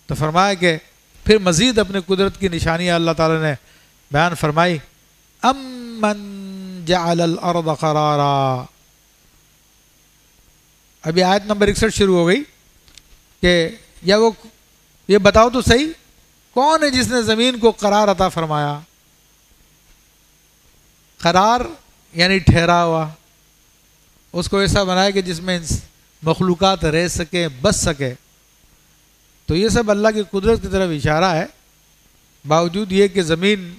تو فرمایا کہ پھر مزید اپنے قدرت کی نشانیاں اللہ تعالیٰ نے بیان فرمائی. امن جعل الارض قرارا. ابھی آیت نمبر 61 شروع ہو گئی کہ یہ بتاؤ تو صحیح کون ہے جس نے زمین کو قرار عطا فرمایا. قرار یعنی ٹھہرا ہوا، اس کو ایسا بنایا کہ جس میں مخلوقات رہ سکے، بس سکے. تو یہ سب اللہ کی قدرت کی طرف اشارہ ہے، باوجود یہ کہ زمین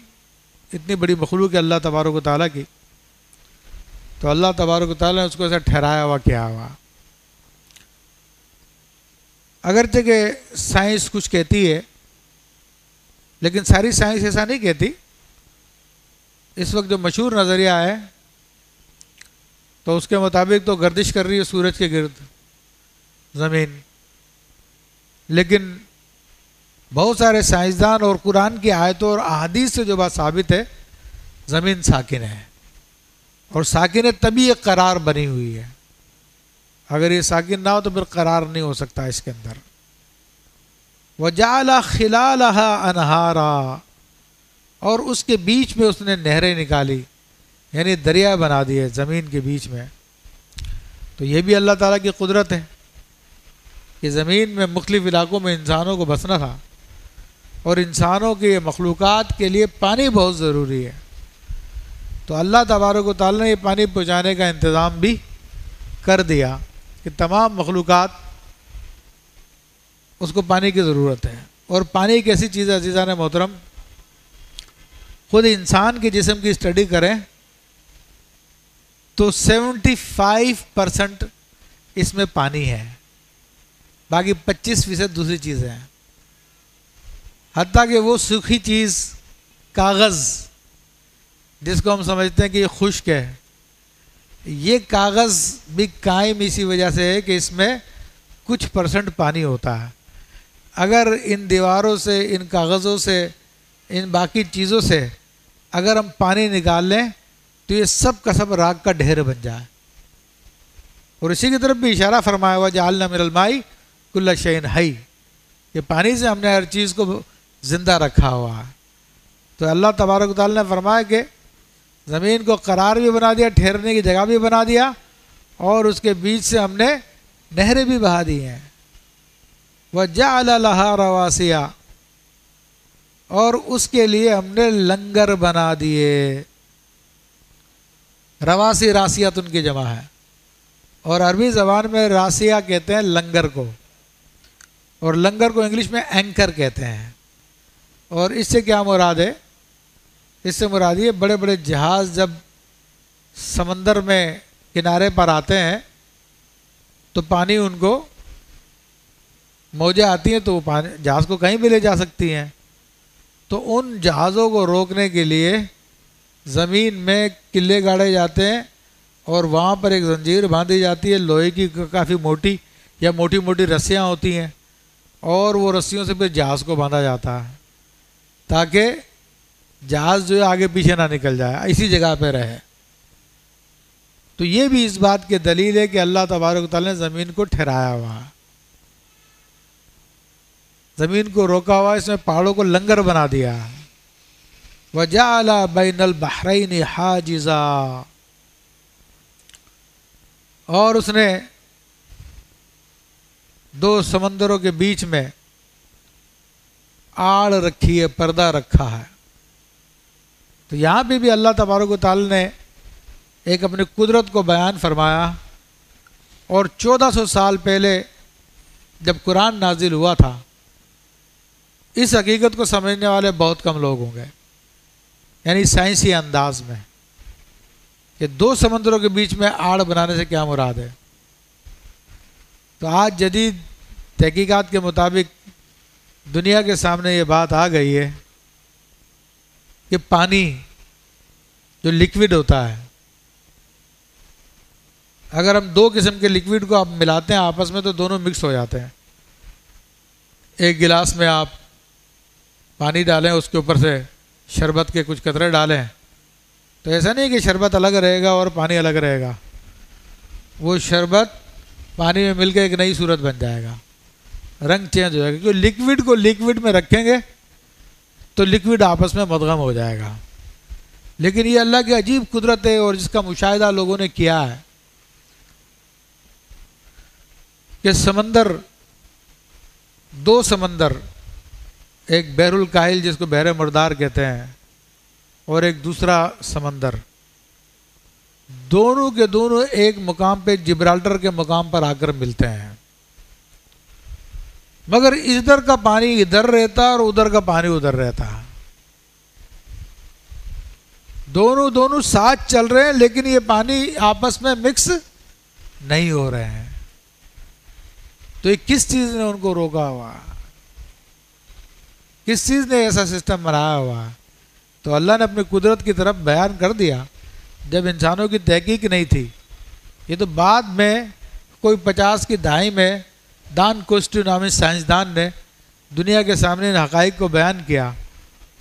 اتنی بڑی مخلوق ہے اللہ تبارک و تعالیٰ کی، تو اللہ تبارک و تعالیٰ نے اس کو ایسا ٹھہرایا ہوا کیا ہوا. اگرچہ کہ سائنس کچھ کہتی ہے، لیکن ساری سائنس ایسا نہیں کہتی. اس وقت جو مشہور نظریہ ہے تو اس کے مطابق تو گردش کر رہی ہے سورج کے گرد زمین، لیکن بہت سارے سائنسدان اور قرآن کی آیتوں اور احادیث سے جو بات ثابت ہے، زمین ساکن ہے، اور ساکن ہے تبھی ایک قرار بنی ہوئی ہے. اگر یہ ساکن نہ ہو تو پھر قرار نہیں ہو سکتا اس کے اندر. وَجَعَلَ خِلَالَهَا أَنْهَارًا. اور اس کے بیچ میں اس نے نہریں نکالی، یعنی دریا بنا دیے زمین کے بیچ میں. تو یہ بھی اللہ تعالیٰ کی قدرت ہے کہ زمین میں مختلف علاقوں میں انسانوں کو بسنا تھا، اور انسانوں کے مخلوقات کے لیے پانی بہت ضروری ہے. تو اللہ تبارک و تعالیٰ نے یہ پانی پہنچانے کا انتظام بھی کر دیا کہ تمام مخلوقات اس کو پانی کی ضرورت ہے. اور پانی ایک ایسی چیز ہے عزیزان محترم، خود انسان کے جسم کی اسٹڈی کریں تو 75% اس میں پانی ہے، باقی 25% دوسری چیزیں ہیں. حتیٰ کہ وہ سوکھی چیز کاغذ جس کو ہم سمجھتے ہیں کہ یہ خشک ہے، یہ کاغذ بھی قائم اسی وجہ سے ہے کہ اس میں کچھ % پانی ہوتا ہے. اگر ان دیواروں سے، ان کاغذوں سے، ان باقی چیزوں سے اگر ہم پانی نکال لیں تو یہ سب کا سب راکھ کا ڈھیر بن جائے. اور اسی کی طرف بھی اشارہ فرمایا ہوا جعلنا من الماء کل شیء حی، کہ پانی سے ہم نے ہر چیز کو زندہ رکھا ہوا ہے. تو اللہ تبارک و تعالیٰ نے فرمایا کہ زمین کو قرار بھی بنا دیا، ٹھہرنے کی جگہ بھی بنا دیا، اور اس کے بیچ سے ہم نے نہریں بھی بہا دی ہیں. وَجَعَلَ لَهَا رَوَاسِيَ. اور اس کے لیے ہم نے لنگر بنا دیے. رواسی راسیات ان کی جمع ہے، اور عربی زبان میں راسیہ کہتے ہیں لنگر کو، اور لنگر کو انگلش میں اینکر کہتے ہیں. اور اس سے کیا مراد ہے؟ اس سے مراد یہ بڑے بڑے جہاز جب سمندر میں کنارے پر آتے ہیں تو پانی ان کو موجیں آتی ہیں تو وہ پانی جہاز کو کہیں بھی لے جا سکتی ہیں. تو ان جہازوں کو روکنے کے لیے زمین میں قلعے گاڑے جاتے ہیں، اور وہاں پر ایک زنجیر باندھی جاتی ہے لوہے کی، کافی موٹی یا موٹی موٹی رسیاں ہوتی ہیں، اور وہ رسیوں سے پھر جہاز کو باندھا جاتا ہے تاکہ جہاز جو ہے آگے پیچھے نہ نکل جائے، اسی جگہ پہ رہے. تو یہ بھی اس بات کی دلیل ہے کہ اللہ تبارک و تعالیٰ نے زمین کو ٹھہرایا ہوا، زمین کو روکا ہوا، اس میں پہاڑوں کو لنگر بنا دیا. وَجَعَلَ بَيْنَ الْبَحْرَيْنِ حَاجِزًا. اور اس نے دو سمندروں کے بیچ میں آڑ رکھی ہے، پردہ رکھا ہے. تو یہاں پہ بھی اللہ تبارک و تعالی نے ایک اپنی قدرت کو بیان فرمایا. اور 1400 سال پہلے جب قرآن نازل ہوا تھا، اس حقیقت کو سمجھنے والے بہت کم لوگ ہوں گے، یعنی سائنسی انداز میں، کہ دو سمندروں کے بیچ میں آڑ بنانے سے کیا مراد ہے. تو آج جدید تحقیقات کے مطابق دنیا کے سامنے یہ بات آ گئی ہے کہ پانی جو لکوڈ ہوتا ہے، اگر ہم دو قسم کے لکوڈ کو آپ ملاتے ہیں آپس میں تو دونوں مکس ہو جاتے ہیں. ایک گلاس میں آپ پانی ڈالیں، اس کے اوپر سے شربت کے کچھ قطرے ڈالیں، تو ایسا نہیں کہ شربت الگ رہے گا اور پانی الگ رہے گا، وہ شربت پانی میں مل کے ایک نئی صورت بن جائے گا. رنگ چینج ہو جائے گا، کیونکہ لکوڈ کو لکوڈ میں رکھیں گے تو لکوڈ آپس میں مدغم ہو جائے گا. لیکن یہ اللہ کی عجیب قدرت ہے، اور جس کا مشاہدہ لوگوں نے کیا ہے کہ سمندر، دو سمندر، ایک بحر الکاہل جس کو بحر مردار کہتے ہیں اور ایک دوسرا سمندر، دونوں کے دونوں ایک مقام پہ جبرالٹر کے مقام پر آ کر ملتے ہیں، مگر ادھر کا پانی ادھر رہتا اور ادھر کا پانی ادھر رہتا. دونوں ساتھ چل رہے ہیں لیکن یہ پانی آپس میں مکس نہیں ہو رہے ہیں. تو یہ کس چیز نے ان کو روکا ہوا؟ کس چیز نے ایسا سسٹم بنایا ہوا؟ تو اللہ نے اپنی قدرت کی طرف بیان کر دیا جب انسانوں کی تحقیق نہیں تھی. یہ تو بعد میں کوئی 50 کی دہائی میں دان کوسٹو نامی سائنسدان نے دنیا کے سامنے ان حقائق کو بیان کیا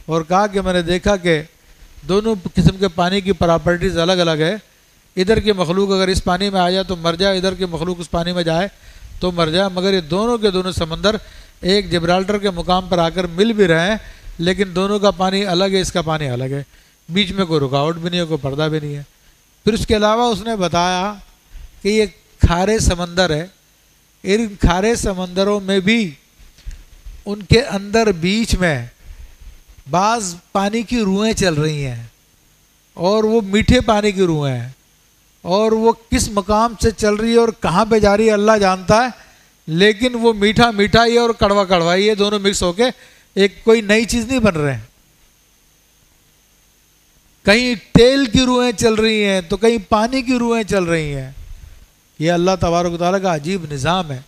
اور کہا کہ میں نے دیکھا کہ دونوں قسم کے پانی کی پراپرٹیز الگ الگ ہے. ادھر کی مخلوق اگر اس پانی میں آ جائے تو مر جائے، ادھر کی مخلوق اس پانی میں جائے تو مر جائے، مگر یہ دونوں کے دونوں سمندر ایک جبرالٹر کے مقام پر آ کر مل بھی رہے ہیں، لیکن دونوں کا پانی الگ ہے، اس کا پانی الگ ہے، بیچ میں کوئی رکاوٹ بھی نہیں ہے، کوئی پردہ بھی نہیں ہے. پھر اس کے علاوہ اس نے بتایا کہ یہ کھارے سمندر ہے، ان کھارے سمندروں میں بھی ان کے اندر بیچ میں بعض پانی کی روئیں چل رہی ہیں، اور وہ میٹھے پانی کی روئیں ہیں، اور وہ کس مقام سے چل رہی ہے اور کہاں پہ جا رہی ہے اللہ جانتا ہے، لیکن وہ میٹھا میٹھا ہی اور کڑوا کڑوا ہی ہے، دونوں مکس ہو کے ایک کوئی نئی چیز نہیں بن رہے ہیں. کہیں تیل کی روئیں چل رہی ہیں تو کہیں پانی کی روئیں چل رہی ہیں. یہ اللہ تبارک و تعالیٰ کا عجیب نظام ہے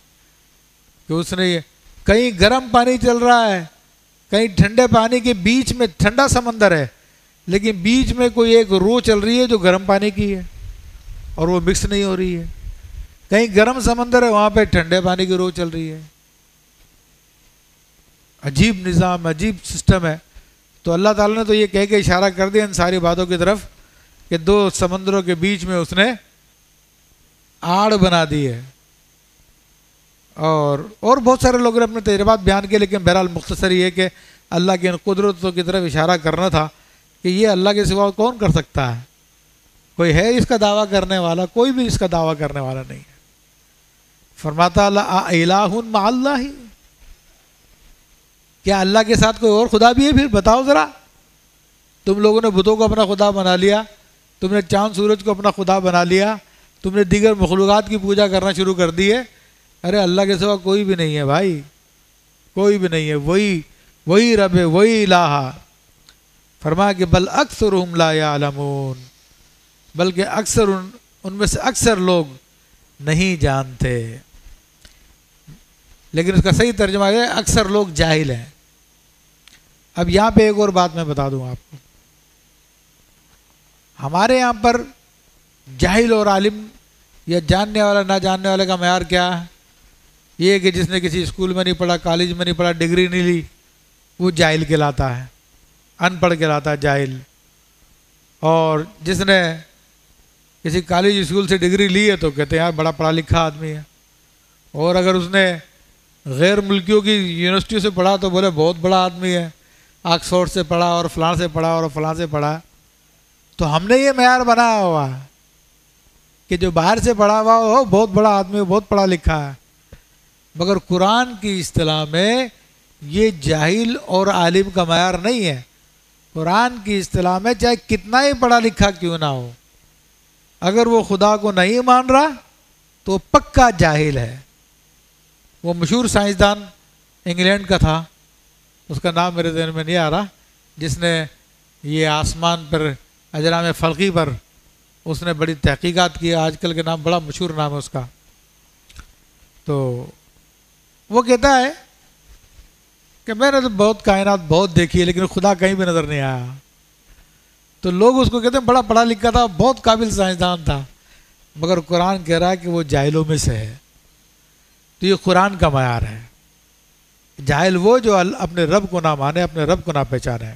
کہ اس نے یہ کہیں گرم پانی چل رہا ہے، کہیں ٹھنڈے پانی کے بیچ میں ٹھنڈا سمندر ہے، لیکن بیچ میں کوئی ایک رو چل رہی ہے جو گرم پانی کی ہے اور وہ مکس نہیں ہو رہی ہے. کہیں گرم سمندر ہے، وہاں پہ ٹھنڈے پانی کی رو چل رہی ہے. عجیب نظام، عجیب سسٹم ہے. تو اللہ تعالیٰ نے تو یہ کہہ کے اشارہ کر دیا ان ساری باتوں کی طرف کہ دو سمندروں کے بیچ میں اس نے آڑ بنا دی ہے. اور بہت سارے لوگوں نے اپنے تجربات بیان کیے، لیکن بہرحال مختصر یہ کہ اللہ کی ان قدرتوں کی طرف اشارہ کرنا تھا کہ یہ اللہ کے سوا کون کر سکتا ہے. کوئی ہے اس کا دعویٰ کرنے والا؟ کوئی بھی اس کا دعویٰ کرنے والا نہیں ہے. فرماتا اللہ الہ مع اللہ، کیا اللہ کے ساتھ کوئی اور خدا بھی ہے؟ پھر بتاؤ ذرا. تم لوگوں نے بتوں کو اپنا خدا بنا لیا، تم نے چاند سورج کو اپنا خدا بنا لیا، تم نے دیگر مخلوقات کی پوجا کرنا شروع کر دی ہے. ارے اللہ کے سوا کوئی بھی نہیں ہے بھائی، کوئی بھی نہیں ہے. وہی رب ہے، وہی الہ. فرمایا کہ بل اکثرہم لا یعلمون، بلکہ اکثر ان میں سے اکثر لوگ نہیں جانتے. لیکن اس کا صحیح ترجمہ ہے اکثر لوگ جاہل ہیں. اب یہاں پہ ایک اور بات میں بتا دوں آپ کو. ہمارے یہاں پر جاہل اور عالم یا جاننے والا نہ جاننے والے کا معیار کیا ہے؟ یہ کہ جس نے کسی اسکول میں نہیں پڑھا، کالج میں نہیں پڑھا، ڈگری نہیں لی، وہ جاہل کہلاتا ہے، ان پڑھ کہلاتا ہے، جاہل. اور جس نے کسی کالج اسکول سے ڈگری لی ہے تو کہتے ہیں یار بڑا پڑھا لکھا آدمی ہے. اور اگر اس نے غیر ملکیوں کی یونیورسٹیوں سے پڑھا تو بولے بہت بڑا آدمی ہے، آکسفورڈ سے پڑھا اور فلاں سے پڑھا اور فلاں سے پڑھا. تو ہم نے یہ معیار بنایا ہوا کہ جو باہر سے پڑھا ہوا ہو بہت بڑا آدمی، بہت پڑھا لکھا ہے. مگر قرآن کی اصطلاح میں یہ جاہل اور عالم کا معیار نہیں ہے. قرآن کی اصطلاح میں چاہے کتنا ہی پڑھا لکھا کیوں نہ ہو، اگر وہ خدا کو نہیں مان رہا تو پکا جاہل ہے. وہ مشہور سائنسدان انگلینڈ کا تھا، اس کا نام میرے ذہن میں نہیں آ رہا، جس نے یہ آسمان پر اجرام فلکی پر اس نے بڑی تحقیقات کی. آج کل کے نام بڑا مشہور نام ہے اس کا. تو وہ کہتا ہے کہ میں نے تو بہت کائنات بہت دیکھی ہے لیکن خدا کہیں بھی نظر نہیں آیا. تو لوگ اس کو کہتے ہیں بڑا پڑھا لکھا تھا، بہت قابل سائنسدان تھا، مگر قرآن کہہ رہا ہے کہ وہ جاہلوں میں سے ہے. تو یہ قرآن کا معیار ہے. جاہل وہ جو اپنے رب کو نہ مانے، اپنے رب کو نہ پہچانے.